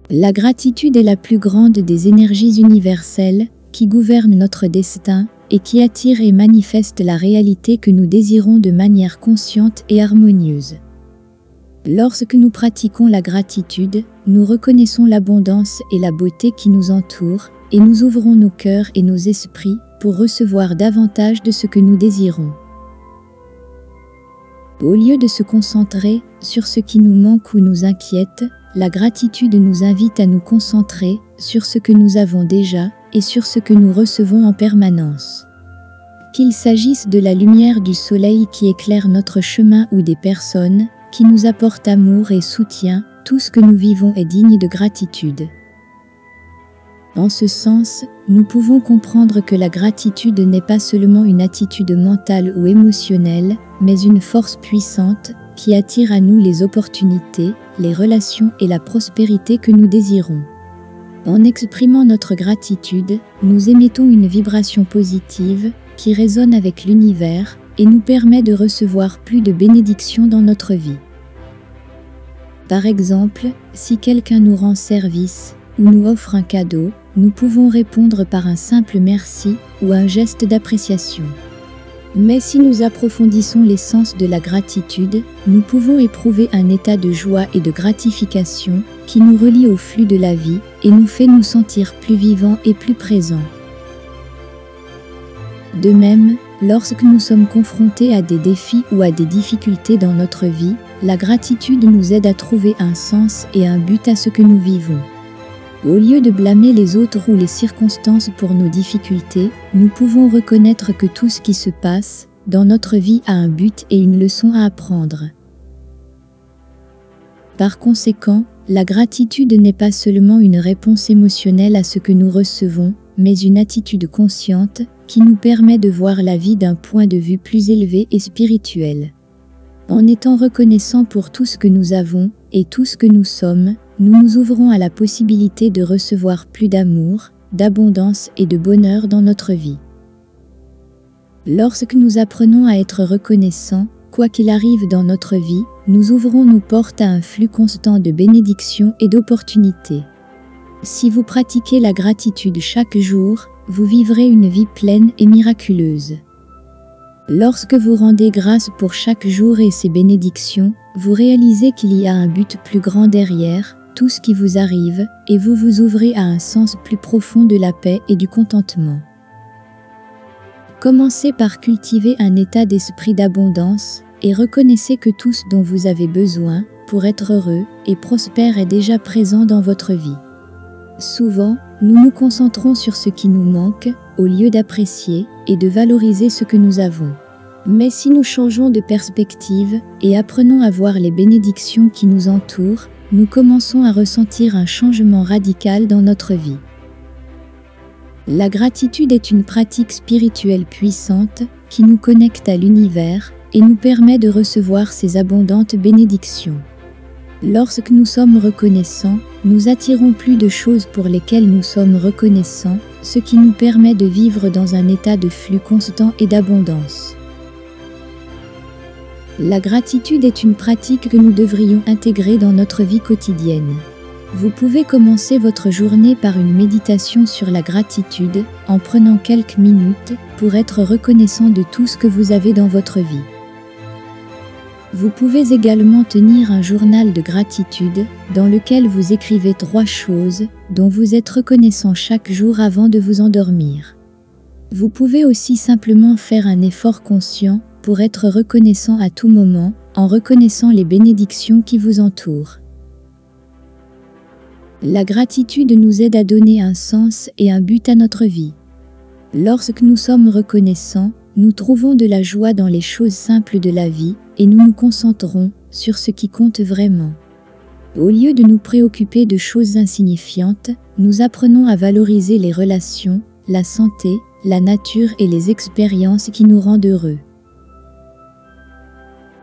La gratitude est la plus grande des énergies universelles qui gouvernent notre destin et qui attire et manifeste la réalité que nous désirons de manière consciente et harmonieuse. Lorsque nous pratiquons la gratitude, nous reconnaissons l'abondance et la beauté qui nous entourent et nous ouvrons nos cœurs et nos esprits pour recevoir davantage de ce que nous désirons. Au lieu de se concentrer sur ce qui nous manque ou nous inquiète, la gratitude nous invite à nous concentrer sur ce que nous avons déjà et sur ce que nous recevons en permanence. Qu'il s'agisse de la lumière du soleil qui éclaire notre chemin ou des personnes qui nous apportent amour et soutien, tout ce que nous vivons est digne de gratitude. En ce sens, nous pouvons comprendre que la gratitude n'est pas seulement une attitude mentale ou émotionnelle, mais une force puissante qui attire à nous les opportunités, les relations et la prospérité que nous désirons. En exprimant notre gratitude, nous émettons une vibration positive qui résonne avec l'univers et nous permet de recevoir plus de bénédictions dans notre vie. Par exemple, si quelqu'un nous rend service ou nous offre un cadeau, nous pouvons répondre par un simple merci ou un geste d'appréciation. Mais si nous approfondissons l'essence de la gratitude, nous pouvons éprouver un état de joie et de gratification qui nous relie au flux de la vie et nous fait nous sentir plus vivants et plus présents. De même, lorsque nous sommes confrontés à des défis ou à des difficultés dans notre vie, la gratitude nous aide à trouver un sens et un but à ce que nous vivons. Au lieu de blâmer les autres ou les circonstances pour nos difficultés, nous pouvons reconnaître que tout ce qui se passe dans notre vie a un but et une leçon à apprendre. Par conséquent, la gratitude n'est pas seulement une réponse émotionnelle à ce que nous recevons, mais une attitude consciente qui nous permet de voir la vie d'un point de vue plus élevé et spirituel. En étant reconnaissants pour tout ce que nous avons et tout ce que nous sommes, nous nous ouvrons à la possibilité de recevoir plus d'amour, d'abondance et de bonheur dans notre vie. Lorsque nous apprenons à être reconnaissants, quoi qu'il arrive dans notre vie, nous ouvrons nos portes à un flux constant de bénédictions et d'opportunités. Si vous pratiquez la gratitude chaque jour, vous vivrez une vie pleine et miraculeuse. Lorsque vous rendez grâce pour chaque jour et ses bénédictions, vous réalisez qu'il y a un but plus grand derrière tout ce qui vous arrive et vous vous ouvrez à un sens plus profond de la paix et du contentement. Commencez par cultiver un état d'esprit d'abondance et reconnaissez que tout ce dont vous avez besoin pour être heureux et prospère est déjà présent dans votre vie. Souvent, nous nous concentrons sur ce qui nous manque au lieu d'apprécier et de valoriser ce que nous avons. Mais si nous changeons de perspective et apprenons à voir les bénédictions qui nous entourent, nous commençons à ressentir un changement radical dans notre vie. La gratitude est une pratique spirituelle puissante qui nous connecte à l'univers et nous permet de recevoir ses abondantes bénédictions. Lorsque nous sommes reconnaissants, nous attirons plus de choses pour lesquelles nous sommes reconnaissants, ce qui nous permet de vivre dans un état de flux constant et d'abondance. La gratitude est une pratique que nous devrions intégrer dans notre vie quotidienne. Vous pouvez commencer votre journée par une méditation sur la gratitude en prenant quelques minutes pour être reconnaissant de tout ce que vous avez dans votre vie. Vous pouvez également tenir un journal de gratitude dans lequel vous écrivez 3 choses dont vous êtes reconnaissant chaque jour avant de vous endormir. Vous pouvez aussi simplement faire un effort conscient pour être reconnaissant à tout moment en reconnaissant les bénédictions qui vous entourent. La gratitude nous aide à donner un sens et un but à notre vie. Lorsque nous sommes reconnaissants, nous trouvons de la joie dans les choses simples de la vie et nous nous concentrons sur ce qui compte vraiment. Au lieu de nous préoccuper de choses insignifiantes, nous apprenons à valoriser les relations, la santé, la nature et les expériences qui nous rendent heureux.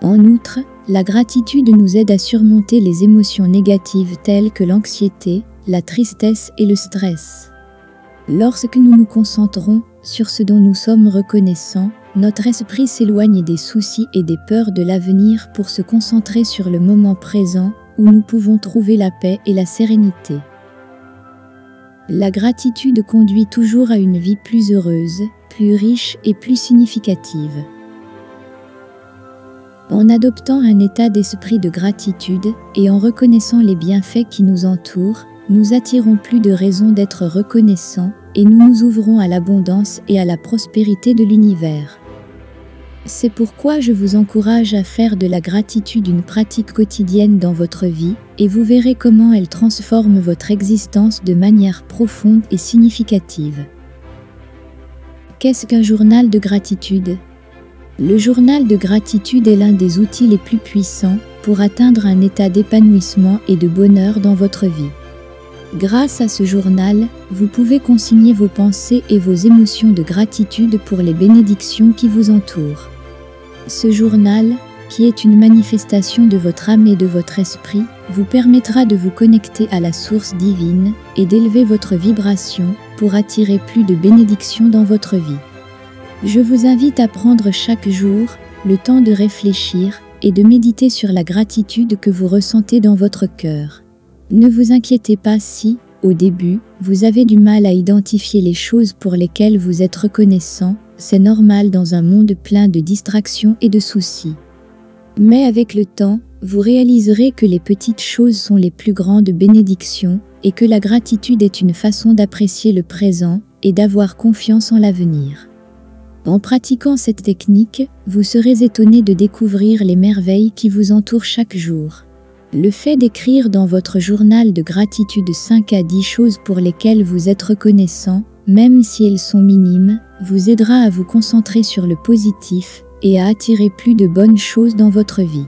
En outre, la gratitude nous aide à surmonter les émotions négatives telles que l'anxiété, la tristesse et le stress. Lorsque nous nous concentrons sur ce dont nous sommes reconnaissants, notre esprit s'éloigne des soucis et des peurs de l'avenir pour se concentrer sur le moment présent où nous pouvons trouver la paix et la sérénité. La gratitude conduit toujours à une vie plus heureuse, plus riche et plus significative. En adoptant un état d'esprit de gratitude et en reconnaissant les bienfaits qui nous entourent, nous attirons plus de raisons d'être reconnaissants et nous nous ouvrons à l'abondance et à la prospérité de l'univers. C'est pourquoi je vous encourage à faire de la gratitude une pratique quotidienne dans votre vie, et vous verrez comment elle transforme votre existence de manière profonde et significative. Qu'est-ce qu'un journal de gratitude ? Le journal de gratitude est l'un des outils les plus puissants pour atteindre un état d'épanouissement et de bonheur dans votre vie. Grâce à ce journal, vous pouvez consigner vos pensées et vos émotions de gratitude pour les bénédictions qui vous entourent. Ce journal, qui est une manifestation de votre âme et de votre esprit, vous permettra de vous connecter à la source divine et d'élever votre vibration pour attirer plus de bénédictions dans votre vie. Je vous invite à prendre chaque jour le temps de réfléchir et de méditer sur la gratitude que vous ressentez dans votre cœur. Ne vous inquiétez pas si, au début, vous avez du mal à identifier les choses pour lesquelles vous êtes reconnaissant. C'est normal dans un monde plein de distractions et de soucis. Mais avec le temps, vous réaliserez que les petites choses sont les plus grandes bénédictions et que la gratitude est une façon d'apprécier le présent et d'avoir confiance en l'avenir. En pratiquant cette technique, vous serez étonné de découvrir les merveilles qui vous entourent chaque jour. Le fait d'écrire dans votre journal de gratitude 5 à 10 choses pour lesquelles vous êtes reconnaissant, même si elles sont minimes, vous aidera à vous concentrer sur le positif et à attirer plus de bonnes choses dans votre vie.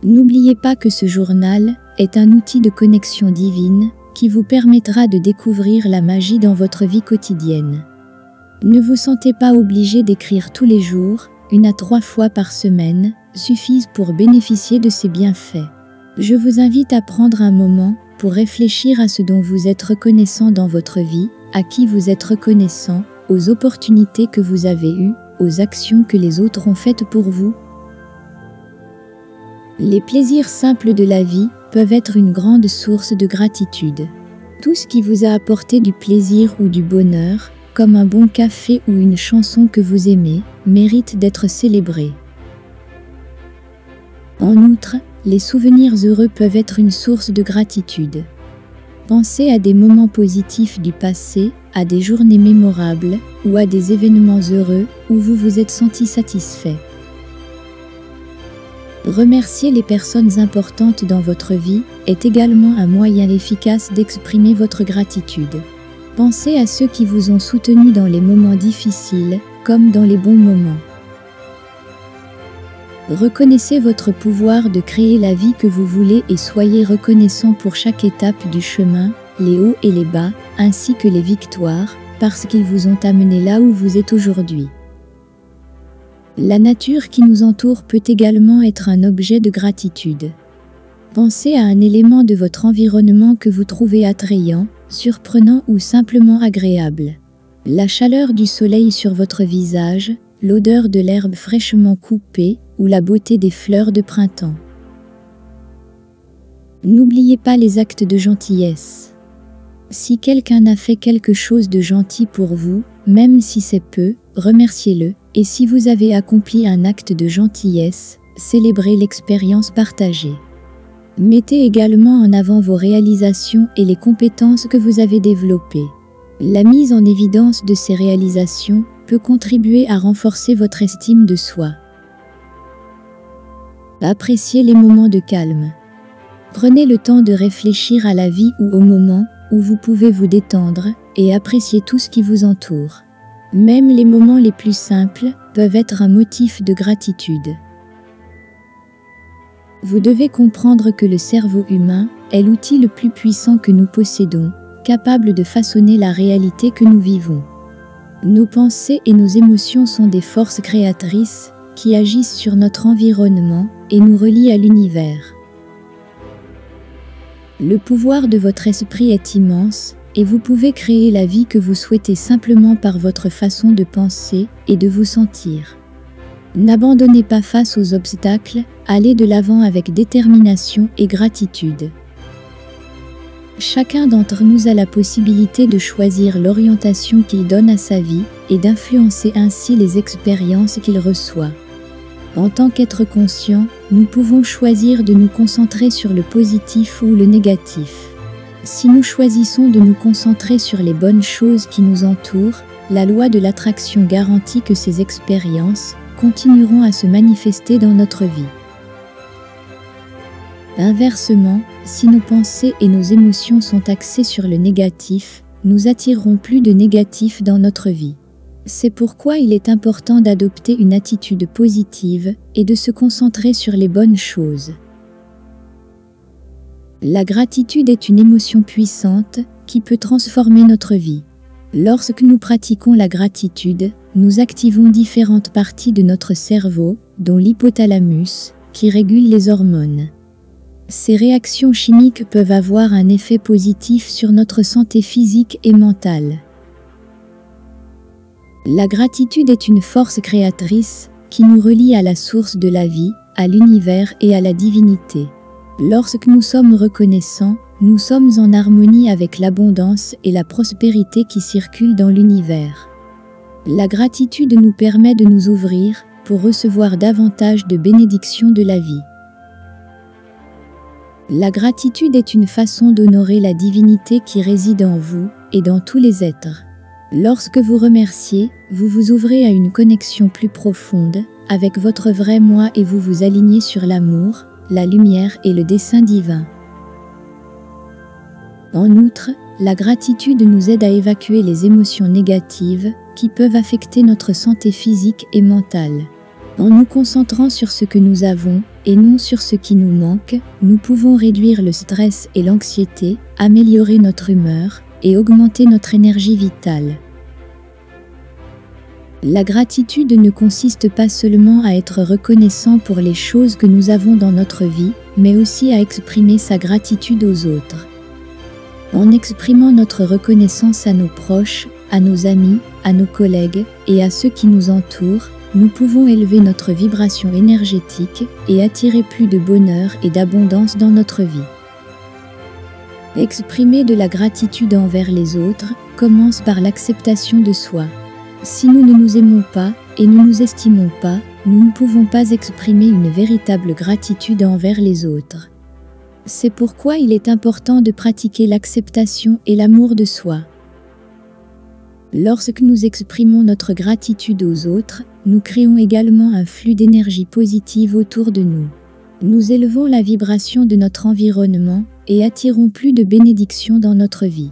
N'oubliez pas que ce journal est un outil de connexion divine qui vous permettra de découvrir la magie dans votre vie quotidienne. Ne vous sentez pas obligé d'écrire tous les jours, 1 à 3 fois par semaine, suffisent pour bénéficier de ces bienfaits. Je vous invite à prendre un moment pour réfléchir à ce dont vous êtes reconnaissant dans votre vie, à qui vous êtes reconnaissant, aux opportunités que vous avez eues, aux actions que les autres ont faites pour vous. Les plaisirs simples de la vie peuvent être une grande source de gratitude. Tout ce qui vous a apporté du plaisir ou du bonheur, comme un bon café ou une chanson que vous aimez, mérite d'être célébré. En outre, les souvenirs heureux peuvent être une source de gratitude. Pensez à des moments positifs du passé, à des journées mémorables ou à des événements heureux où vous vous êtes senti satisfait. Remercier les personnes importantes dans votre vie est également un moyen efficace d'exprimer votre gratitude. Pensez à ceux qui vous ont soutenu dans les moments difficiles, comme dans les bons moments. Reconnaissez votre pouvoir de créer la vie que vous voulez et soyez reconnaissant pour chaque étape du chemin, les hauts et les bas, ainsi que les victoires, parce qu'ils vous ont amené là où vous êtes aujourd'hui. La nature qui nous entoure peut également être un objet de gratitude. Pensez à un élément de votre environnement que vous trouvez attrayant, surprenant ou simplement agréable. La chaleur du soleil sur votre visage, l'odeur de l'herbe fraîchement coupée ou la beauté des fleurs de printemps. N'oubliez pas les actes de gentillesse. Si quelqu'un a fait quelque chose de gentil pour vous, même si c'est peu, remerciez-le, et si vous avez accompli un acte de gentillesse, célébrez l'expérience partagée. Mettez également en avant vos réalisations et les compétences que vous avez développées. La mise en évidence de ces réalisations peut contribuer à renforcer votre estime de soi. Appréciez les moments de calme. Prenez le temps de réfléchir à la vie ou au moment où vous pouvez vous détendre et apprécier tout ce qui vous entoure. Même les moments les plus simples peuvent être un motif de gratitude. Vous devez comprendre que le cerveau humain est l'outil le plus puissant que nous possédons, capable de façonner la réalité que nous vivons. Nos pensées et nos émotions sont des forces créatrices qui agissent sur notre environnement et nous relient à l'univers. Le pouvoir de votre esprit est immense et vous pouvez créer la vie que vous souhaitez simplement par votre façon de penser et de vous sentir. N'abandonnez pas face aux obstacles, allez de l'avant avec détermination et gratitude. Chacun d'entre nous a la possibilité de choisir l'orientation qu'il donne à sa vie et d'influencer ainsi les expériences qu'il reçoit. En tant qu'être conscient, nous pouvons choisir de nous concentrer sur le positif ou le négatif. Si nous choisissons de nous concentrer sur les bonnes choses qui nous entourent, la loi de l'attraction garantit que ces expériences continueront à se manifester dans notre vie. Inversement, si nos pensées et nos émotions sont axées sur le négatif, nous attirerons plus de négatif dans notre vie. C'est pourquoi il est important d'adopter une attitude positive et de se concentrer sur les bonnes choses. La gratitude est une émotion puissante qui peut transformer notre vie. Lorsque nous pratiquons la gratitude, nous activons différentes parties de notre cerveau, dont l'hypothalamus, qui régule les hormones. Ces réactions chimiques peuvent avoir un effet positif sur notre santé physique et mentale. La gratitude est une force créatrice qui nous relie à la source de la vie, à l'univers et à la divinité. Lorsque nous sommes reconnaissants, nous sommes en harmonie avec l'abondance et la prospérité qui circulent dans l'univers. La gratitude nous permet de nous ouvrir pour recevoir davantage de bénédictions de la vie. La gratitude est une façon d'honorer la divinité qui réside en vous et dans tous les êtres. Lorsque vous remerciez, vous vous ouvrez à une connexion plus profonde avec votre vrai moi et vous vous alignez sur l'amour, la lumière et le dessein divin. En outre, la gratitude nous aide à évacuer les émotions négatives qui peuvent affecter notre santé physique et mentale. En nous concentrant sur ce que nous avons et non sur ce qui nous manque, nous pouvons réduire le stress et l'anxiété, améliorer notre humeur et augmenter notre énergie vitale. La gratitude ne consiste pas seulement à être reconnaissant pour les choses que nous avons dans notre vie, mais aussi à exprimer sa gratitude aux autres. En exprimant notre reconnaissance à nos proches, à nos amis, à nos collègues et à ceux qui nous entourent, nous pouvons élever notre vibration énergétique et attirer plus de bonheur et d'abondance dans notre vie. Exprimer de la gratitude envers les autres commence par l'acceptation de soi. Si nous ne nous aimons pas et ne nous estimons pas, nous ne pouvons pas exprimer une véritable gratitude envers les autres. C'est pourquoi il est important de pratiquer l'acceptation et l'amour de soi. Lorsque nous exprimons notre gratitude aux autres, nous créons également un flux d'énergie positive autour de nous. Nous élevons la vibration de notre environnement et attirons plus de bénédictions dans notre vie.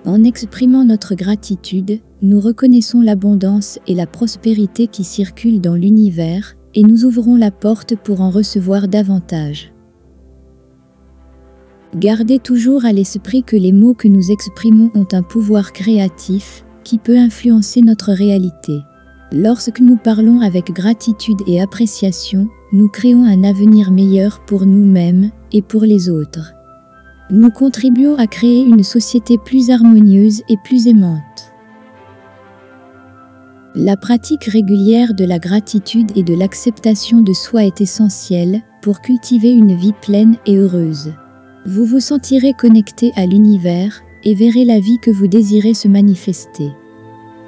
En exprimant notre gratitude, nous reconnaissons l'abondance et la prospérité qui circulent dans l'univers et nous ouvrons la porte pour en recevoir davantage. Gardez toujours à l'esprit que les mots que nous exprimons ont un pouvoir créatif qui peut influencer notre réalité. Lorsque nous parlons avec gratitude et appréciation, nous créons un avenir meilleur pour nous-mêmes et pour les autres. Nous contribuons à créer une société plus harmonieuse et plus aimante. La pratique régulière de la gratitude et de l'acceptation de soi est essentielle pour cultiver une vie pleine et heureuse. Vous vous sentirez connecté à l'univers et verrez la vie que vous désirez se manifester.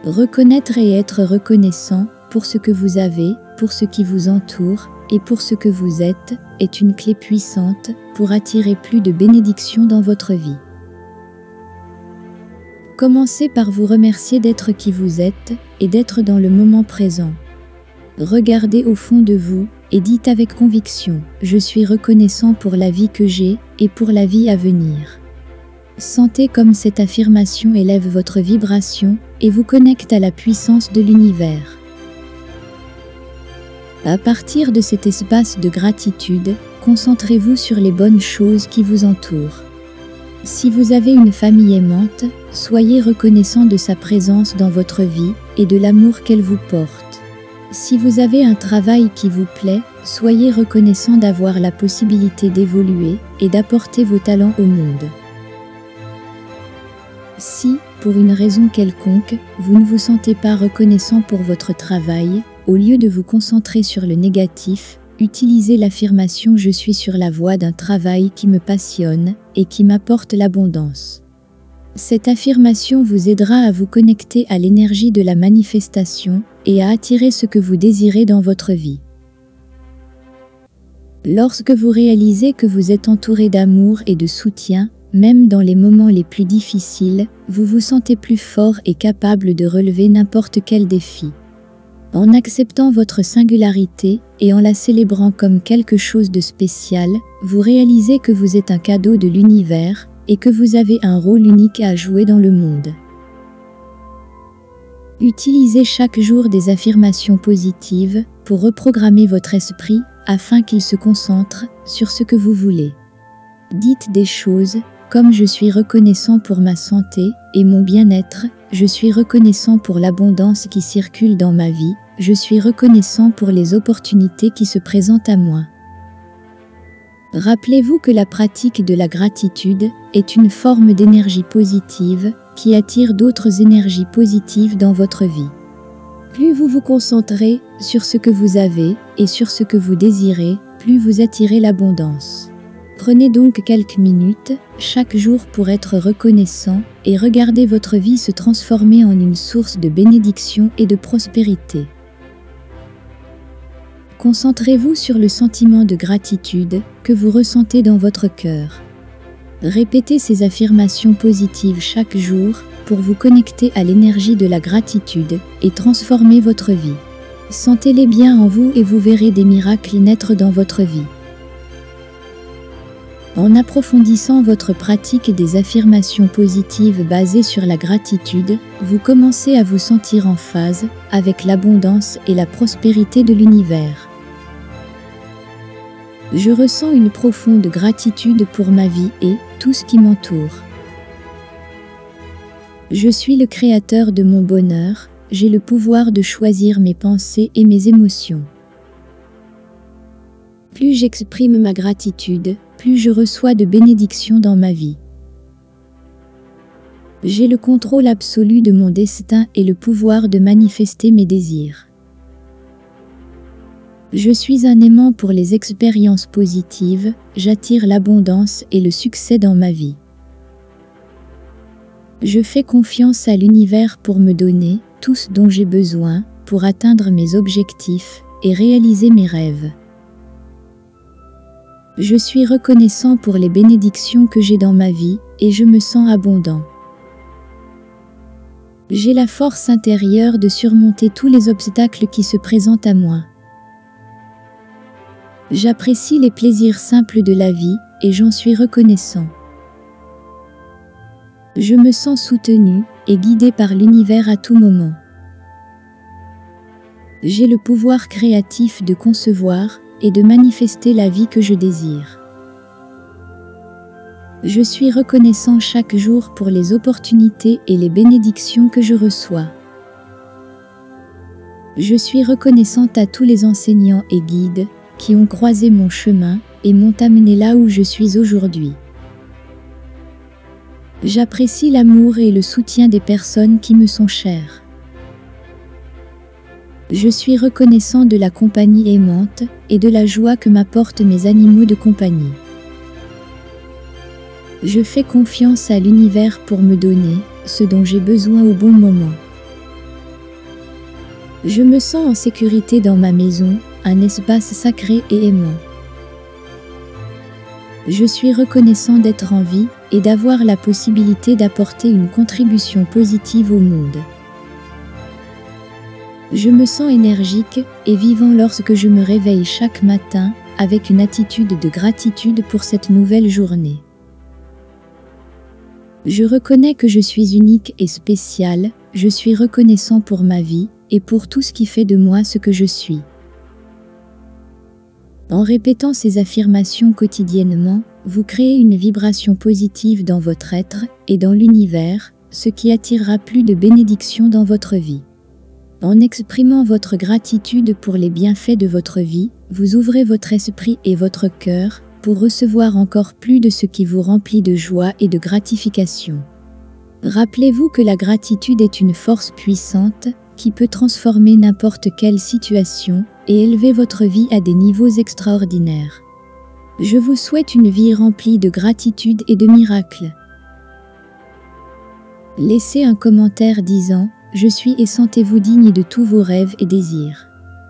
Reconnaître et être reconnaissant pour ce que vous avez, pour ce qui vous entoure et pour ce que vous êtes est une clé puissante pour attirer plus de bénédictions dans votre vie. Commencez par vous remercier d'être qui vous êtes et d'être dans le moment présent. Regardez au fond de vous et dites avec conviction « Je suis reconnaissant pour la vie que j'ai et pour la vie à venir ». Sentez comme cette affirmation élève votre vibration et vous connecte à la puissance de l'univers. À partir de cet espace de gratitude, concentrez-vous sur les bonnes choses qui vous entourent. Si vous avez une famille aimante, soyez reconnaissant de sa présence dans votre vie et de l'amour qu'elle vous porte. Si vous avez un travail qui vous plaît, soyez reconnaissant d'avoir la possibilité d'évoluer et d'apporter vos talents au monde. Si, pour une raison quelconque, vous ne vous sentez pas reconnaissant pour votre travail, au lieu de vous concentrer sur le négatif, utilisez l'affirmation « Je suis sur la voie d'un travail qui me passionne et qui m'apporte l'abondance ». Cette affirmation vous aidera à vous connecter à l'énergie de la manifestation et à attirer ce que vous désirez dans votre vie. Lorsque vous réalisez que vous êtes entouré d'amour et de soutien, même dans les moments les plus difficiles, vous vous sentez plus fort et capable de relever n'importe quel défi. En acceptant votre singularité et en la célébrant comme quelque chose de spécial, vous réalisez que vous êtes un cadeau de l'univers et que vous avez un rôle unique à jouer dans le monde. Utilisez chaque jour des affirmations positives pour reprogrammer votre esprit afin qu'il se concentre sur ce que vous voulez. Dites des choses comme « Je suis reconnaissant pour ma santé et mon bien-être, je suis reconnaissant pour l'abondance qui circule dans ma vie, je suis reconnaissant pour les opportunités qui se présentent à moi ». Rappelez-vous que la pratique de la gratitude est une forme d'énergie positive qui attire d'autres énergies positives dans votre vie. Plus vous vous concentrez sur ce que vous avez et sur ce que vous désirez, plus vous attirez l'abondance. Prenez donc quelques minutes chaque jour pour être reconnaissant et regardez votre vie se transformer en une source de bénédiction et de prospérité. Concentrez-vous sur le sentiment de gratitude que vous ressentez dans votre cœur. Répétez ces affirmations positives chaque jour pour vous connecter à l'énergie de la gratitude et transformer votre vie. Sentez-les bien en vous et vous verrez des miracles naître dans votre vie. En approfondissant votre pratique des affirmations positives basées sur la gratitude, vous commencez à vous sentir en phase avec l'abondance et la prospérité de l'univers. Je ressens une profonde gratitude pour ma vie et tout ce qui m'entoure. Je suis le créateur de mon bonheur, j'ai le pouvoir de choisir mes pensées et mes émotions. Plus j'exprime ma gratitude, plus je reçois de bénédictions dans ma vie. J'ai le contrôle absolu de mon destin et le pouvoir de manifester mes désirs. Je suis un aimant pour les expériences positives, j'attire l'abondance et le succès dans ma vie. Je fais confiance à l'univers pour me donner tout ce dont j'ai besoin pour atteindre mes objectifs et réaliser mes rêves. Je suis reconnaissant pour les bénédictions que j'ai dans ma vie et je me sens abondant. J'ai la force intérieure de surmonter tous les obstacles qui se présentent à moi. J'apprécie les plaisirs simples de la vie et j'en suis reconnaissant. Je me sens soutenu et guidé par l'univers à tout moment. J'ai le pouvoir créatif de concevoir et de manifester la vie que je désire. Je suis reconnaissant chaque jour pour les opportunités et les bénédictions que je reçois. Je suis reconnaissante à tous les enseignants et guides qui ont croisé mon chemin et m'ont amené là où je suis aujourd'hui. J'apprécie l'amour et le soutien des personnes qui me sont chères. Je suis reconnaissant de la compagnie aimante et de la joie que m'apportent mes animaux de compagnie. Je fais confiance à l'univers pour me donner ce dont j'ai besoin au bon moment. Je me sens en sécurité dans ma maison, un espace sacré et aimant. Je suis reconnaissant d'être en vie et d'avoir la possibilité d'apporter une contribution positive au monde. Je me sens énergique et vivant lorsque je me réveille chaque matin avec une attitude de gratitude pour cette nouvelle journée. Je reconnais que je suis unique et spécial, je suis reconnaissant pour ma vie et pour tout ce qui fait de moi ce que je suis. En répétant ces affirmations quotidiennement, vous créez une vibration positive dans votre être et dans l'univers, ce qui attirera plus de bénédictions dans votre vie. En exprimant votre gratitude pour les bienfaits de votre vie, vous ouvrez votre esprit et votre cœur pour recevoir encore plus de ce qui vous remplit de joie et de gratification. Rappelez-vous que la gratitude est une force puissante qui peut transformer n'importe quelle situation et élevez votre vie à des niveaux extraordinaires. Je vous souhaite une vie remplie de gratitude et de miracles. Laissez un commentaire disant « Je suis et sentez-vous digne de tous vos rêves et désirs ».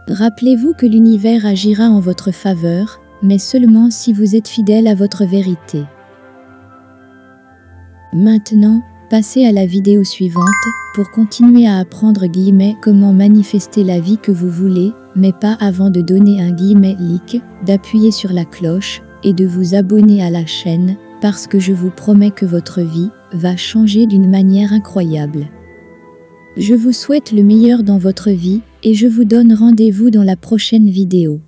Rappelez-vous que l'univers agira en votre faveur, mais seulement si vous êtes fidèle à votre vérité. Maintenant, passez à la vidéo suivante pour continuer à apprendre comment manifester la vie que vous voulez, mais pas avant de donner un like, d'appuyer sur la cloche et de vous abonner à la chaîne, parce que je vous promets que votre vie va changer d'une manière incroyable. Je vous souhaite le meilleur dans votre vie et je vous donne rendez-vous dans la prochaine vidéo.